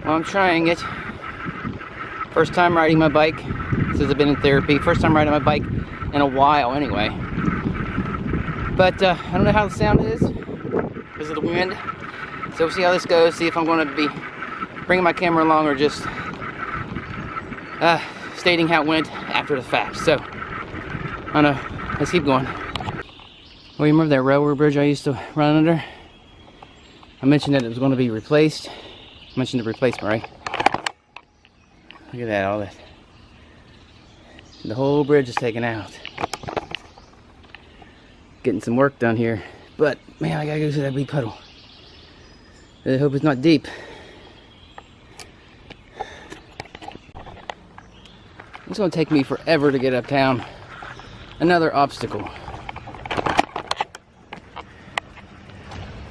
Well, I'm trying it. First time riding my bike since I've been in therapy. First time riding my bike in a while anyway. But I don't know how the sound is because of the wind. So we'll see how this goes. See if I'm going to be bringing my camera along or just stating how it went after the fact. So, I don't know. Let's keep going. Well, you remember that railroad bridge I used to run under? I mentioned that it was going to be replaced. I mentioned the replacement, right? Look at that, all that. The whole bridge is taken out. Getting some work done here. But, man, I gotta go through that big puddle. I hope it's not deep. It's gonna take me forever to get uptown. Another obstacle.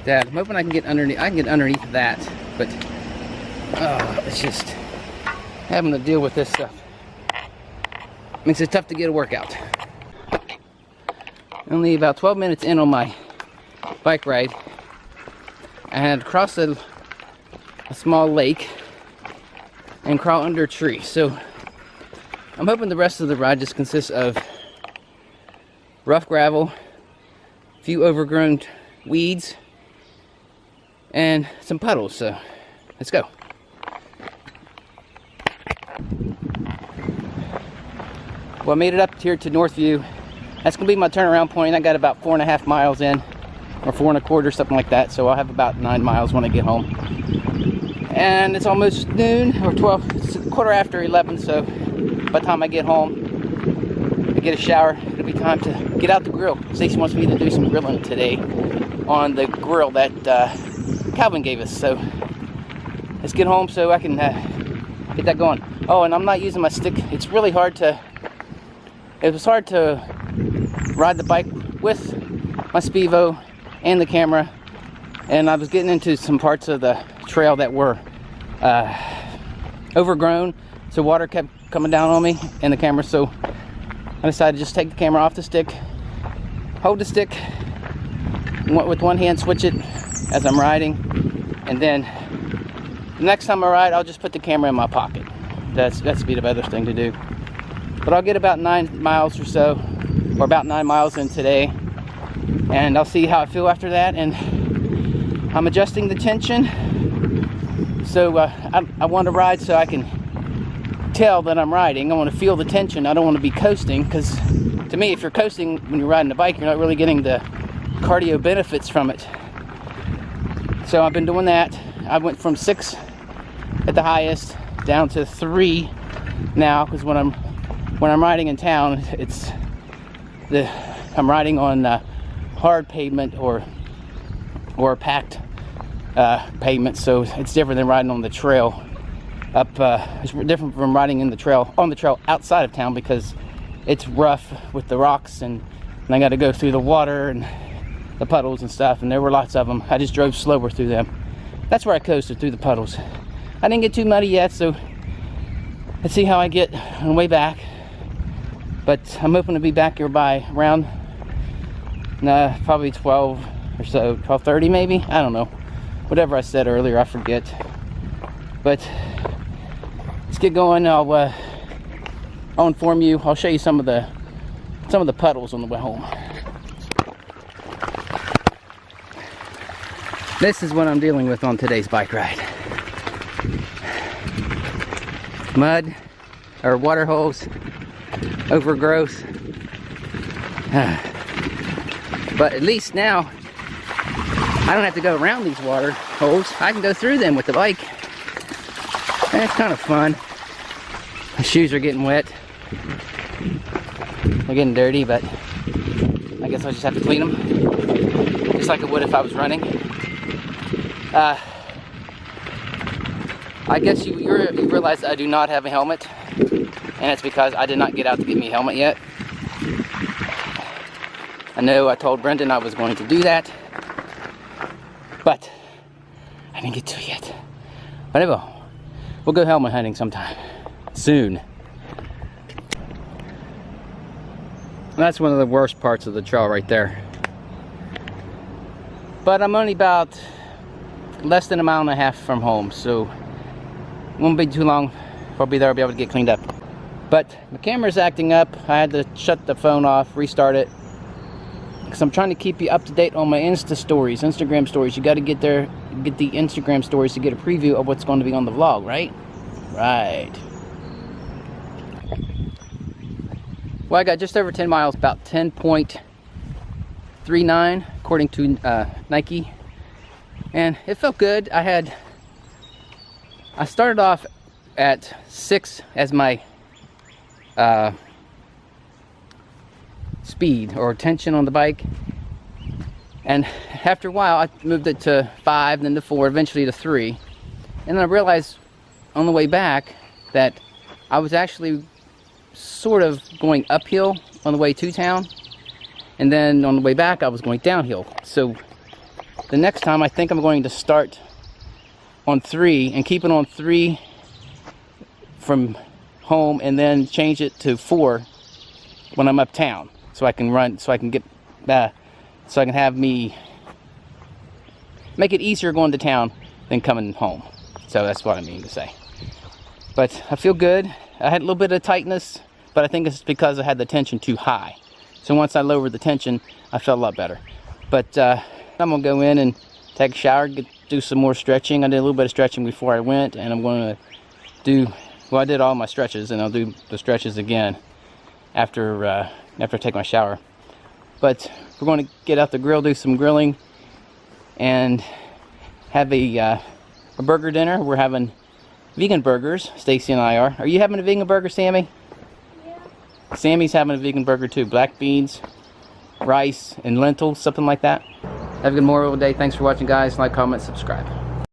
Dad, I'm hoping I can get underneath. I can get underneath that, but it's just having to deal with this stuff. Makes it tough to get a workout. Only about 12 minutes in on my bike ride, I had to cross a small lake and crawl under a tree. So I'm hoping the rest of the ride just consists of rough gravel, a few overgrown weeds, and some puddles. So let's go. Well, I made it up here to Northview. That's gonna be my turnaround point. I got about 4.5 miles in, or 4.25, something like that. So I'll have about 9 miles when I get home. And it's almost noon, or 12, it's a quarter after 11. So by the time I get home, I get a shower, it'll be time to get out the grill. Stacey wants me to do some grilling today on the grill that Calvin gave us. So let's get home so I can get that going. Oh, and I'm not using my stick. It's really hard to, it was hard to ride the bike with my Speevo and the camera, and I was getting into some parts of the trail that were overgrown, so water kept coming down on me and the camera. So I decided to just take the camera off the stick, hold the stick with one hand, switch it as I'm riding, and then the next time I ride, I'll just put the camera in my pocket. That's be the better thing to do. But I'll get about 9 miles or so, or about 9 miles in today, and I'll see how I feel after that. And I'm adjusting the tension, so I want to ride so I can tell that I'm riding. I want to feel the tension. I don't want to be coasting, because to me, if you're coasting when you're riding a bike, you're not really getting the cardio benefits from it. So I've been doing that. I went from 6 at the highest down to 3 now, because when I'm riding in town, I'm riding on hard pavement or packed pavement, so it's different than riding on the trail. It's different from riding on the trail outside of town, because it's rough with the rocks, and I got to go through the water and the puddles and stuff, and there were lots of them. I just drove slower through them. That's where I coasted, through the puddles. I didn't get too muddy yet, so let's see how I get on the way back. But I'm hoping to be back here by around probably 12 or so, 12:30 maybe. I don't know. Whatever I said earlier, I forget. But let's get going. I'll inform you. I'll show you some of the puddles on the way home. This is what I'm dealing with on today's bike ride. Mud, or water holes, overgrowth. But at least now, I don't have to go around these water holes. I can go through them with the bike. And it's kind of fun. My shoes are getting wet. They're getting dirty, but I guess I'll just have to clean them, just like I would if I was running. I guess you realize that I do not have a helmet, and it's because I did not get out to get me a helmet yet. I know I told Brendan I was going to do that, but I didn't get to it yet. But I will. We'll go helmet hunting sometime soon. And that's one of the worst parts of the trail right there. But I'm only about less than 1.5 miles from home, so Won't be too long before I'll be there. I'll be able to get cleaned up. But my camera's acting up. I had to shut the phone off, restart it, because I'm trying to keep you up to date on my Instagram stories. You got to get there, get the Instagram stories to get a preview of what's going to be on the vlog, right? Right. Well, I got just over 10 miles, about 10.39 according to Nike, and it felt good. I started off at 6 as my speed or tension on the bike, and after a while I moved it to 5, then to 4, eventually to 3, and then I realized on the way back that I was actually sort of going uphill on the way to town, and then on the way back I was going downhill. So the next time I think I'm going to start on 3 and keep it on 3 from home, and then change it to 4 when I'm uptown, so I can run, so I can get so I can have me make it easier going to town than coming home. So that's what I mean to say. But I feel good. I had a little bit of tightness, but I think it's because I had the tension too high. So once I lowered the tension, I felt a lot better. But I'm gonna go in and take a shower, do some more stretching. I did a little bit of stretching before I went, and I'm going to do, well, I did all my stretches, and I'll do the stretches again after I take my shower. But we're going to get out the grill, do some grilling, and have a burger dinner. We're having vegan burgers, Stacy and I are. Are you having a vegan burger, Sammy? Yeah. Sammy's having a vegan burger too. Black beans, rice, and lentils, something like that. Have a good Memorial Day. Thanks for watching, guys. Like, comment, subscribe.